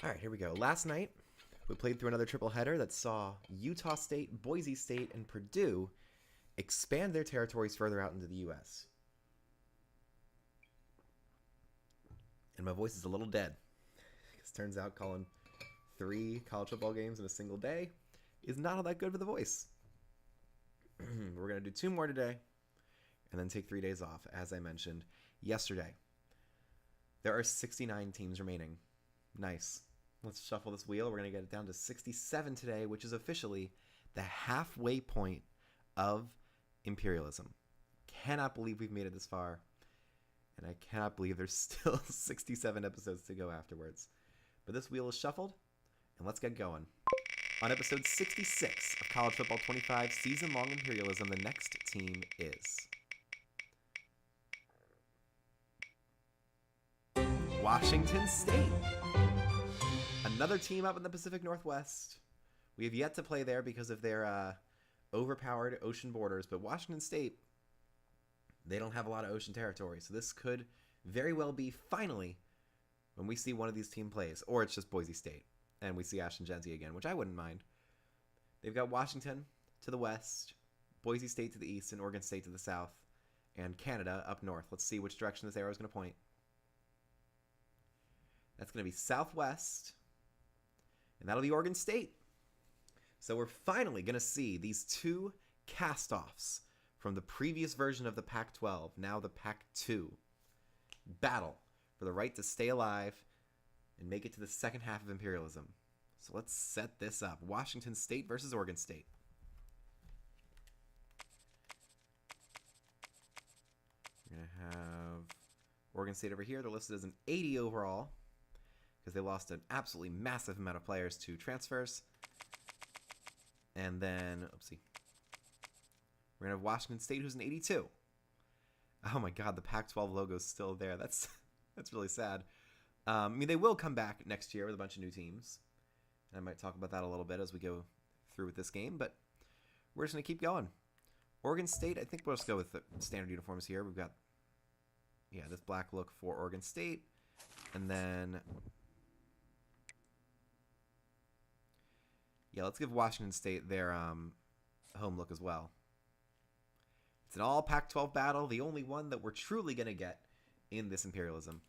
All right, here we go. Last night, we played through another triple header that saw Utah State, Boise State, and Purdue expand their territories further out into the U.S. And my voice is a little dead. Because turns out calling 3 college football games in a single day is not all that good for the voice. We're going to do 2 more today and then take 3 days off, as I mentioned yesterday. There are 69 teams remaining. Nice. Let's shuffle this wheel. We're going to get it down to 67 today, which is officially the halfway point of Imperialism. Cannot believe we've made it this far. And I cannot believe there's still 67 episodes to go afterwards. But this wheel is shuffled, and let's get going. On episode 66 of College Football 25 Season-Long Imperialism, the next team is Washington State. Another team up in the Pacific Northwest. We have yet to play there because of their overpowered ocean borders, but Washington State, they don't have a lot of ocean territory, so this could very well be finally when we see one of these team plays, or it's just Boise State, and we see Ashton Genzie again, which I wouldn't mind. They've got Washington to the west, Boise State to the east, and Oregon State to the south, and Canada up north. Let's see which direction this arrow is going to point. That's going to be southwest, and that'll be Oregon State. So we're finally going to see these 2 cast-offs from the previous version of the Pac-12, now the Pac-2, battle for the right to stay alive and make it to the second half of Imperialism. So let's set this up. Washington State versus Oregon State. We're going to have Oregon State over here. They're listed as an 80 overall because they lost an absolutely massive amount of players to transfers. And then, oopsie. We're going to have Washington State, who's an 82. Oh my god, the Pac-12 logo is still there. That's really sad. I mean, they will come back next year with a bunch of new teams. And I might talk about that a little bit as we go through with this game, but we're just going to keep going. Oregon State, I think we'll just go with the standard uniforms here. We've got, yeah, this black look for Oregon State. And then, yeah, let's give Washington State their home look as well. It's an all Pac-12 battle, the only one that we're truly going to get in this Imperialism.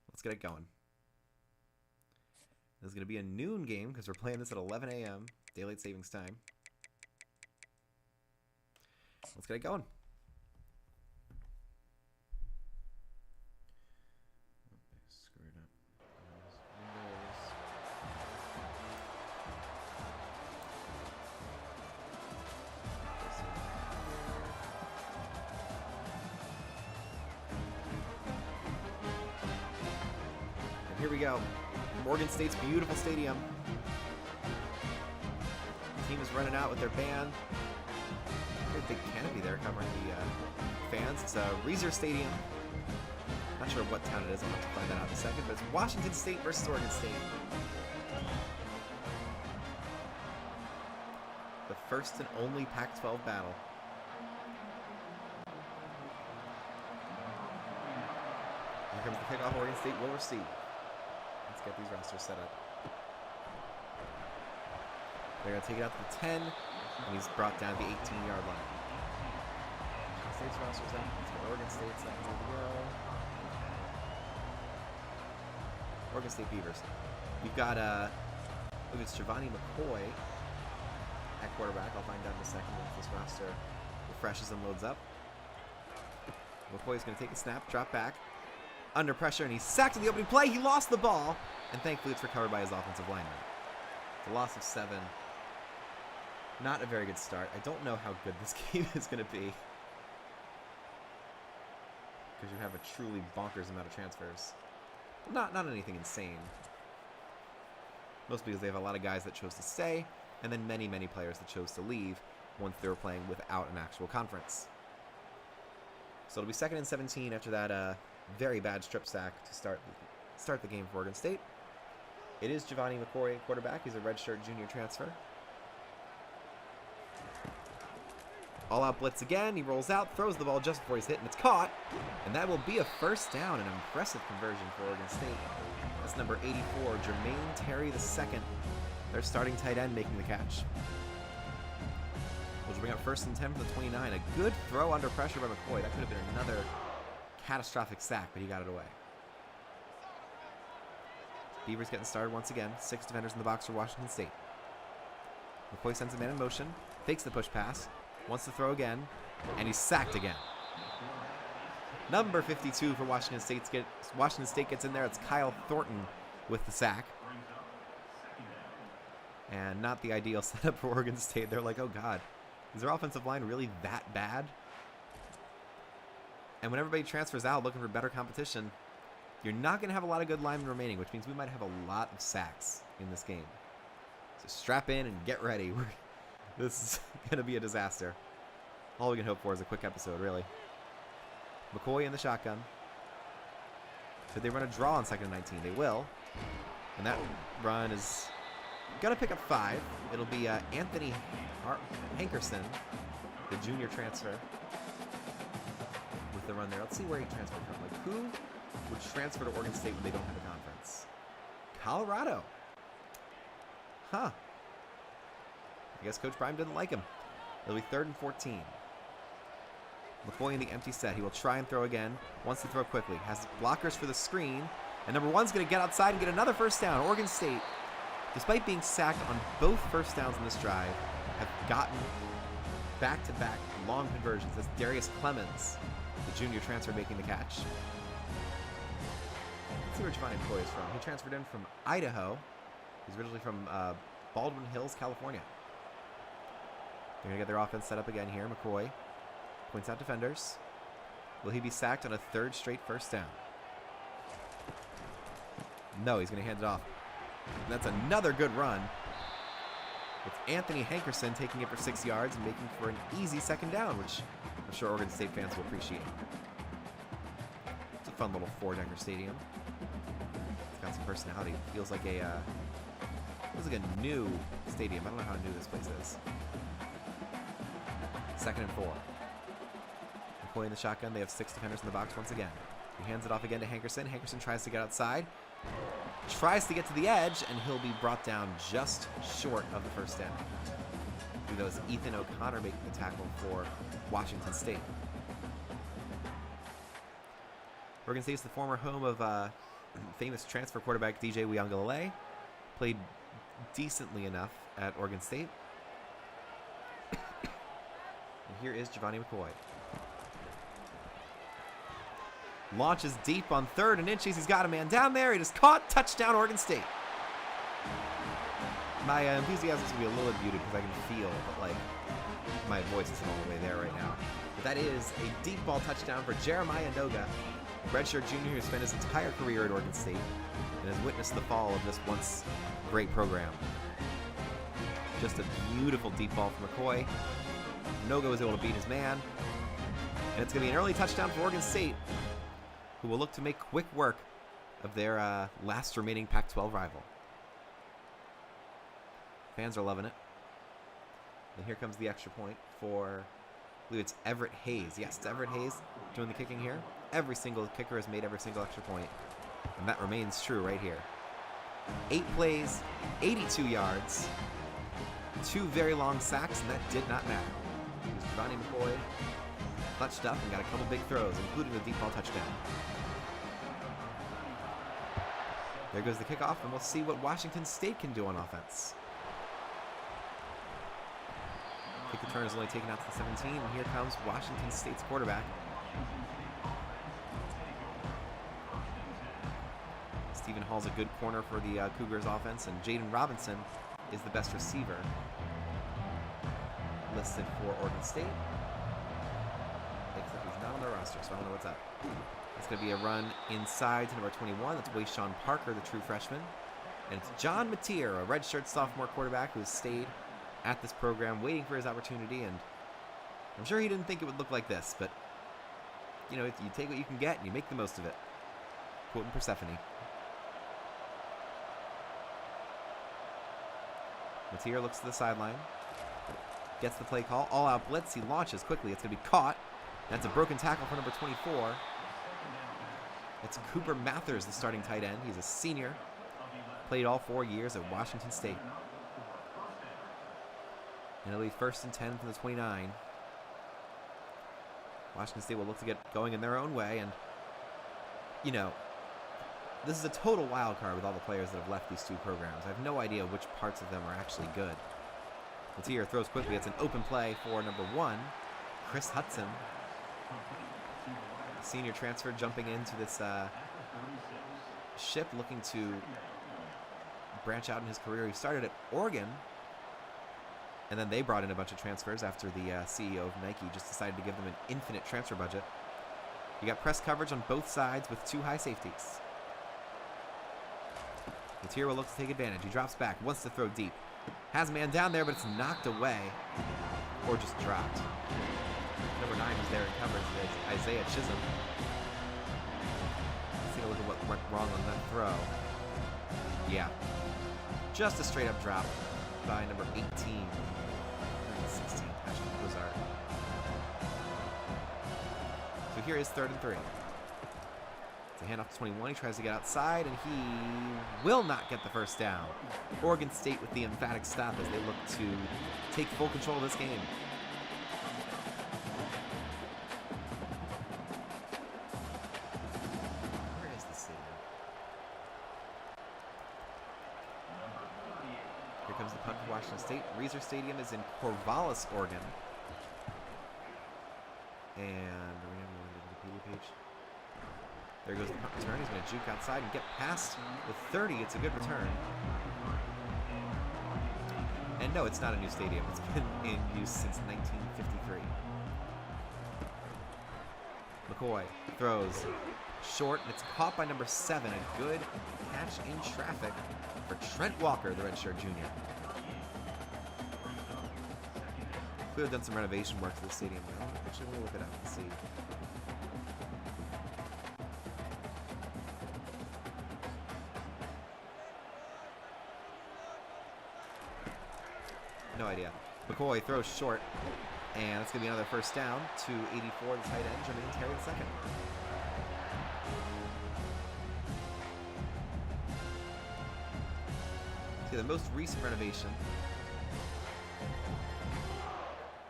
Let's get it going. This is going to be a noon game because we're playing this at 11 a.m. Daylight Savings Time. Let's get it going. Screwed up. And here we go. Oregon State's beautiful stadium. The team is running out with their band. Very big canopy there covering the fans. It's a Reser Stadium. Not sure what town it is. I'll have to find that out in a second. But it's Washington State versus Oregon State. The first and only Pac-12 battle. Here comes the kickoff. Oregon State will receive. Let's get these rosters set up. They're going to take it out to the 10, and he's brought down the 18-yard line. Washington State's roster's up. Let's get Oregon State's up. Here we go. Oregon State Beavers. We've got, look, it's Giovanni McCoy at quarterback. I'll find out in a second once this roster refreshes and loads up. McCoy's going to take a snap, drop back. Under pressure, and he's sacked in the opening play. He lost the ball, and thankfully it's recovered by his offensive lineman. The loss of 7. Not a very good start. I don't know how good this game is going to be. Because you have a truly bonkers amount of transfers. Not anything insane. Mostly because they have a lot of guys that chose to stay, and then many, many players that chose to leave once they were playing without an actual conference. So it'll be 2nd and 17 after that very bad strip sack to start the game for Oregon State. It is Giovanni McCoy quarterback. He's a redshirt junior transfer. All out blitz again. He rolls out, throws the ball just before he's hit, and it's caught. And that will be a first down, an impressive conversion for Oregon State. It's number 84, Jermaine Terry II. Their starting tight end making the catch. We'll bring up 1st and 10 from the 29. A good throw under pressure by McCoy. That could have been another catastrophic sack, but he got it away. Beavers getting started once again. 6 defenders in the box for Washington State. McCoy sends a man in motion, fakes the push pass, wants to throw again, and he's sacked again. Number 52 for Washington State. Washington State gets in there. It's Kyle Thornton with the sack. And not the ideal setup for Oregon State. They're like, oh God, is their offensive line really that bad? And when everybody transfers out looking for better competition, you're not going to have a lot of good linemen remaining, which means we might have a lot of sacks in this game. So strap in and get ready. This is going to be a disaster. All we can hope for is a quick episode, really. McCoy in the shotgun. Could they run a draw on 2nd and 19? They will. And that run is going to pick up 5. It'll be Anthony Hankerson, the junior transfer, with the run there. Let's see where he transferred from. Like, who would transfer to Oregon State when they don't have a conference? Colorado. Huh. I guess Coach Prime didn't like him. It'll be 3rd and 14. McCoy in the empty set. He will try and throw again. Wants to throw quickly. Has blockers for the screen. And number 1's going to get outside and get another first down. Oregon State, despite being sacked on both first downs in this drive, have gotten back-to-back long conversions. That's Darius Clemens, the junior transfer, making the catch. Let's see where Giovanni McCoy is from. He transferred in from Idaho. He's originally from Baldwin Hills, California. They're going to get their offense set up again here. McCoy points out defenders. Will he be sacked on a 3rd straight first down? No, he's going to hand it off. And that's another good run. With Anthony Hankerson taking it for 6 yards and making for an easy 2nd down, which I'm sure Oregon State fans will appreciate. It's a fun little 4-decker stadium. It's got some personality. It feels like a new stadium. I don't know how new this place is. 2nd and 4. McCoy in the shotgun. They have 6 defenders in the box once again. He hands it off again to Hankerson. Hankerson tries to get outside. Tries to get to the edge, and he'll be brought down just short of the first down. I believe that was Ethan O'Connor making the tackle for Washington State. Oregon State is the former home of famous transfer quarterback DJ Uiagalelei. Played decently enough at Oregon State. And here is Giovanni McCoy. Launches deep on 3rd and inches. He's got a man down there. It is caught. Touchdown, Oregon State. My enthusiasm is going to be a little bit muted because I can feel that, like, my voice isn't all the way there right now. But that is a deep ball touchdown for Jeremiah Noga, redshirt junior who spent his entire career at Oregon State and has witnessed the fall of this once great program. Just a beautiful deep ball from McCoy. Noga was able to beat his man. And it's going to be an early touchdown for Oregon State, who will look to make quick work of their last remaining Pac-12 rival. Fans are loving it. And here comes the extra point for, I believe it's Everett Hayes. Yes, it's Everett Hayes doing the kicking here. Every single kicker has made every single extra point. And that remains true right here. 8 plays, 82 yards, 2 very long sacks, and that did not matter. Giovanni McCoy clutched up and got a couple big throws, including the deep ball touchdown. There goes the kickoff, and we'll see what Washington State can do on offense. Kick return is only taken out to the 17, and here comes Washington State's quarterback. Stephen Hall's a good corner for the Cougars offense, and Jaden Robinson is the best receiver listed for Oregon State. Except he's not on the roster, so I don't know what's up. It's going to be a run inside to number 21. That's Wayshawn Parker, the true freshman. And it's John Mateer, a redshirt sophomore quarterback who has stayed at this program waiting for his opportunity. And I'm sure he didn't think it would look like this, but, you know, you take what you can get and you make the most of it. Quoting Persephone. Mateer looks to the sideline. Gets the play call. All-out blitz. He launches quickly. It's going to be caught. That's a broken tackle for number 24. It's Cooper Mathers, the starting tight end. He's a senior. Played all 4 years at Washington State. And it'll be 1st and 10 from the 29. Washington State will look to get going in their own way. And, you know, this is a total wild card with all the players that have left these two programs. I have no idea which parts of them are actually good. Latier throws quickly. It's an open play for number 1, Chris Hudson. Senior transfer jumping into this ship, looking to branch out in his career. He started at Oregon, and then they brought in a bunch of transfers after the CEO of Nike just decided to give them an infinite transfer budget. You got press coverage on both sides with 2 high safeties. Latier will look to take advantage. He drops back, wants to throw deep. Has a man down there, but it's knocked away. Or just dropped. Number 9 was there in coverage. It's Isaiah Chisholm. Let's take a look at what went wrong on that throw. Yeah. Just a straight up drop by number 18. 16, Ashton Cozart. So here is 3rd and 3. It's a handoff to 21. He tries to get outside, and he will not get the first down. Oregon State with the emphatic stop as they look to take full control of this game. Where is the stadium? Here comes the punt for Washington State. Reeser Stadium is in Corvallis, Oregon. And are we going to the Wikipedia page? There goes the punt return. He's going to juke outside and get past the 30. It's a good return. And no, it's not a new stadium. It's been in use since 1953. McCoy throws short, and it's caught by number 7. A good catch in traffic for Trent Walker, the redshirt junior. Could have done some renovation work to the stadium. Actually, let me look it up and see. No idea. McCoy throws short, and that's going to be another first down to 84, the tight end, Jermaine Terry II. See, the most recent renovation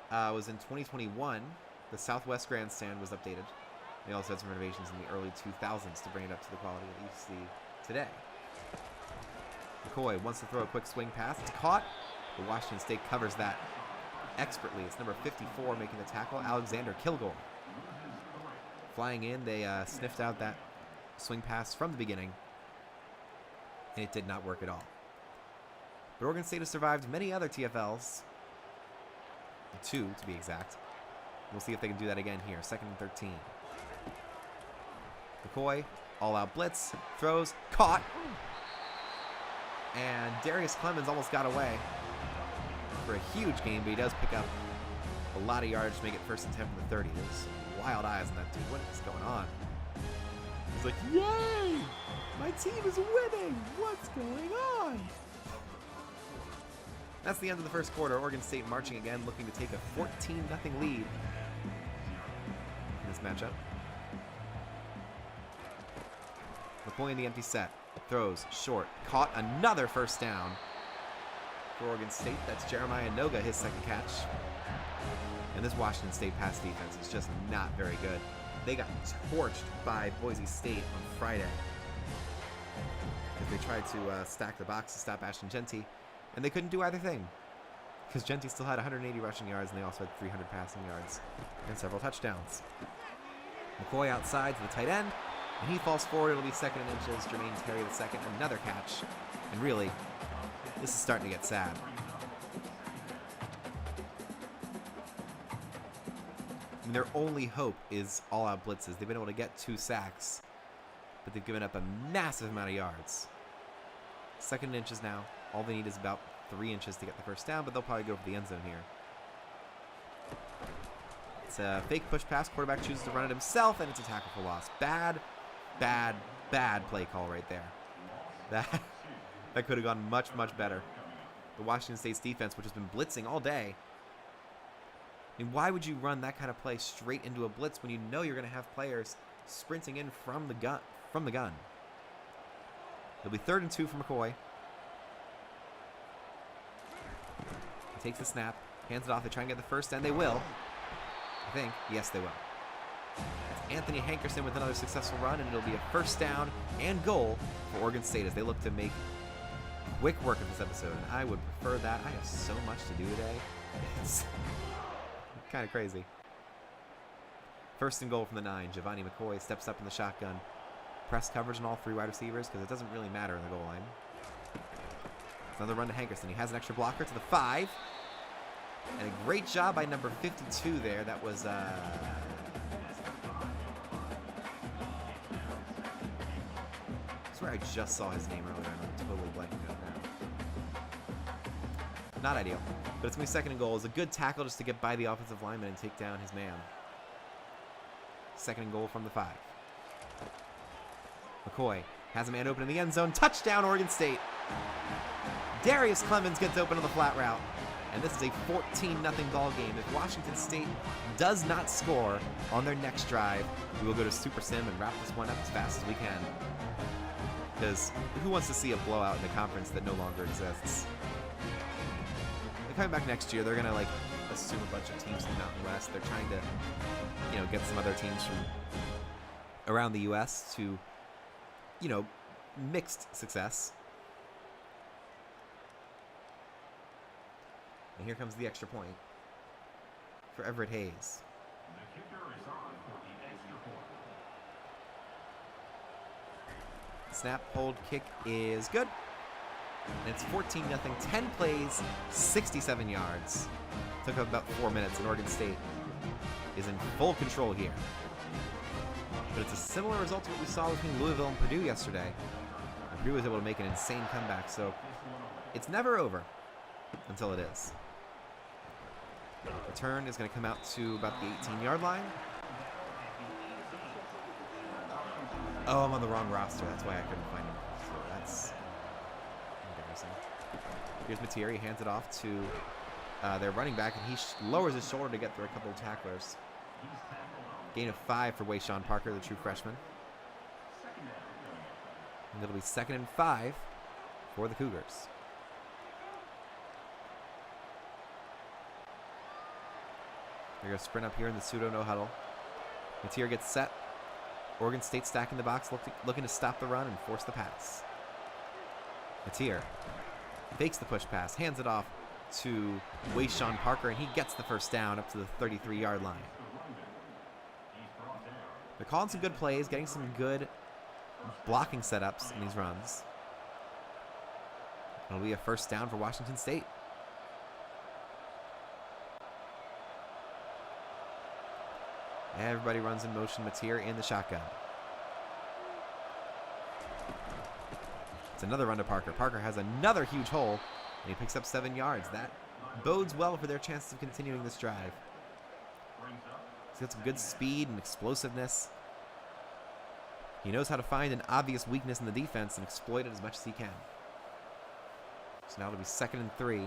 was in 2021. The Southwest Grandstand was updated. They also had some renovations in the early 2000s to bring it up to the quality that you see today. McCoy wants to throw a quick swing pass. It's caught. But Washington State covers that expertly. It's number 54 making the tackle, Alexander Kilgore. Flying in, they sniffed out that swing pass from the beginning, and it did not work at all. But Oregon State has survived many other TFLs, 2 to be exact. We'll see if they can do that again here. 2nd and 13. McCoy, all-out blitz, throws, caught, and Darius Clemens almost got away for a huge game, but he does pick up a lot of yards to make it 1st and 10 from the 30. There's some wild eyes on that dude. What is going on? He's like, yay! My team is winning! What's going on? That's the end of the first quarter. Oregon State marching again, looking to take a 14-0 lead in this matchup. McCoy in the empty set. Throws short. Caught another first down for Oregon State. That's Jeremiah Noga, his 2nd catch. And this Washington State pass defense is just not very good. They got torched by Boise State on Friday because they tried to stack the box to stop Ashton Genty, and they couldn't do either thing because Genty still had 180 rushing yards, and they also had 300 passing yards and several touchdowns. McCoy outside to the tight end, and he falls forward. It'll be 2nd and inches. Jermaine Terry the 2nd, another catch. And really, this is starting to get sad. I mean, their only hope is all-out blitzes. They've been able to get 2 sacks, but they've given up a massive amount of yards. 2nd and inches now. All they need is about 3 inches to get the first down, but they'll probably go for the end zone here. It's a fake push pass. Quarterback chooses to run it himself, and it's a tackle for loss. Bad play call right there. That could have gone much, much better. The Washington State's defense, which has been blitzing all day. I mean, why would you run that kind of play straight into a blitz when you know you're going to have players sprinting in from the gun, from the gun. It'll be 3rd and 2 for McCoy. He takes the snap, hands it off. They try and get the first, and they will. I think. Yes, they will. It's Anthony Hankerson with another successful run, and it'll be a first down and goal for Oregon State as they look to make quick work of this episode. And I would prefer that. I have so much to do today. It's kind of crazy. 1st and goal from the 9. Giovanni McCoy steps up in the shotgun. Press coverage on all 3 wide receivers because it doesn't really matter in the goal line. It's another run to Hankerson. He has an extra blocker to the 5. And a great job by number 52 there. That was, I swear I just saw his name earlier and I'm totally blanking out now. Not ideal. But it's going to be 2nd and goal. It's a good tackle just to get by the offensive lineman and take down his man. 2nd and goal from the 5. McCoy has a man open in the end zone. Touchdown, Oregon State. Darius Clemens gets open on the flat route. And this is a 14-0 ball game. If Washington State does not score on their next drive, we will go to Super Sim and wrap this one up as fast as we can. Because who wants to see a blowout in a conference that no longer exists? They're coming back next year. They're going to, like, assume a bunch of teams in the Mountain West. They're trying to, you know, get some other teams from around the U.S. to, you know, mixed success. And here comes the extra point for Everett Hayes. The kicker is on for the extra point. Snap, hold, kick is good. And it's 14-0, 10 plays, 67 yards. Took up about 4 minutes, and Oregon State is in full control here. But it's a similar result to what we saw between Louisville and Purdue yesterday. And Purdue was able to make an insane comeback, so it's never over until it is. Return is going to come out to about the 18-yard line. Oh, I'm on the wrong roster. That's why I couldn't find him. So that's embarrassing. Here's Materi. He hands it off to their running back, and he lowers his shoulder to get through a couple of tacklers. Gain of 5 for Wayshawn Parker, the true freshman. And it'll be 2nd and 5 for the Cougars. They're going to sprint up here in the pseudo no huddle. Materi gets set. Oregon State stacking the box, looking to stop the run and force the pass. Materi fakes the push pass, hands it off to Wayshawn Parker, and he gets the first down up to the 33-yard line. They're calling some good plays, getting some good blocking setups in these runs. It'll be a first down for Washington State. Everybody runs in motion. Materi in the shotgun. It's another run to Parker. Parker has another huge hole, and he picks up 7 yards. That bodes well for their chances of continuing this drive. He's got some good speed and explosiveness. He knows how to find an obvious weakness in the defense and exploit it as much as he can. So now it'll be 2nd and 3.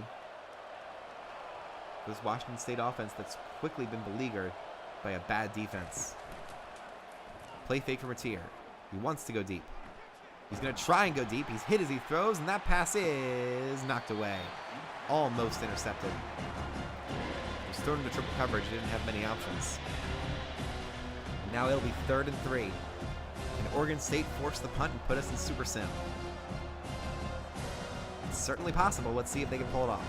This Washington State offense that's quickly been beleaguered by a bad defense. Play fake for Materi. He wants to go deep. He's going to try and go deep. He's hit as he throws, and that pass is knocked away. Almost intercepted. He's thrown into triple coverage. He didn't have many options. And now it'll be 3rd and 3. And Oregon State forced the punt and put us in Super Sim. It's certainly possible. Let's see if they can pull it off.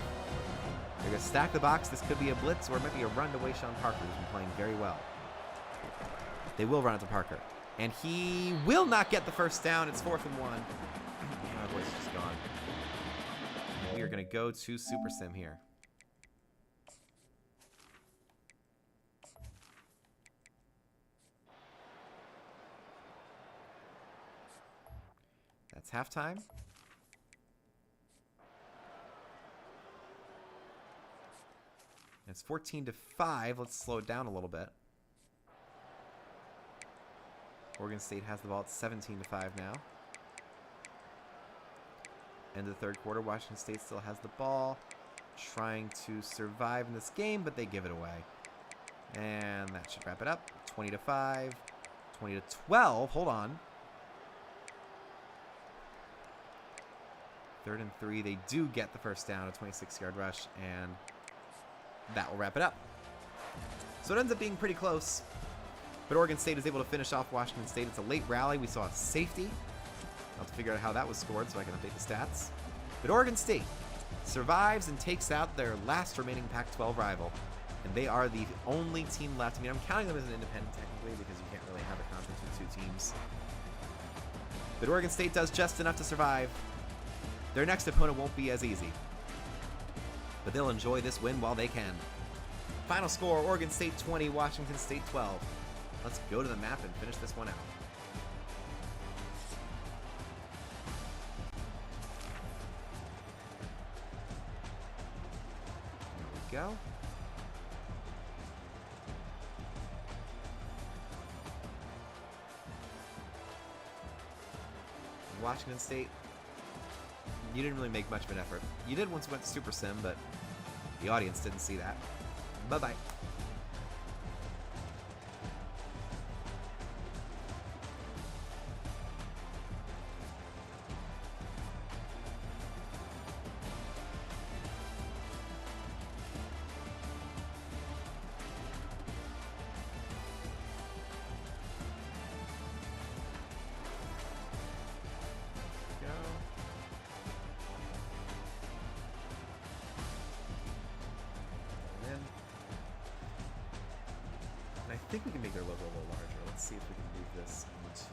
They're going to stack the box. This could be a blitz, or it might be a run to Wayshawn Parker, who's been playing very well. They will run it to Parker. And he will not get the first down. It's 4th and 1. My voice is just gone. We are going to go to Super Sim here. That's halftime. It's 14-5. Let's slow it down a little bit. Oregon State has the ball at 17-5 now. End of the 3rd quarter. Washington State still has the ball, trying to survive in this game, but they give it away. And that should wrap it up. 20-5, 20-12. Hold on. 3rd and 3. They do get the first down, a 26-yard rush, and that will wrap it up. So it ends up being pretty close. But Oregon State is able to finish off Washington State. It's a late rally. We saw a safety. I'll have to figure out how that was scored so I can update the stats. But Oregon State survives and takes out their last remaining Pac-12 rival. And they are the only team left. I mean, I'm counting them as an independent technically because you can't really have a conference with 2 teams. But Oregon State does just enough to survive. Their next opponent won't be as easy. But they'll enjoy this win while they can. Final score, Oregon State 20, Washington State 12. Let's go to the map and finish this one out. There we go. Washington State, you didn't really make much of an effort. You did once you went to Super Sim, but the audience didn't see that. Bye-bye. I think we can make their logo a little larger. Let's see if we can move this into...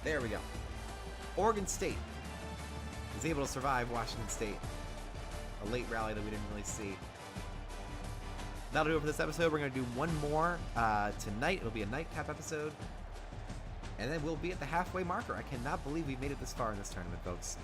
There we go. Oregon State is able to survive Washington State. A late rally that we didn't really see. That'll do it for this episode. We're going to do one more tonight. It'll be a nightcap episode. And then we'll be at the halfway marker. I cannot believe we made it this far in this tournament, folks.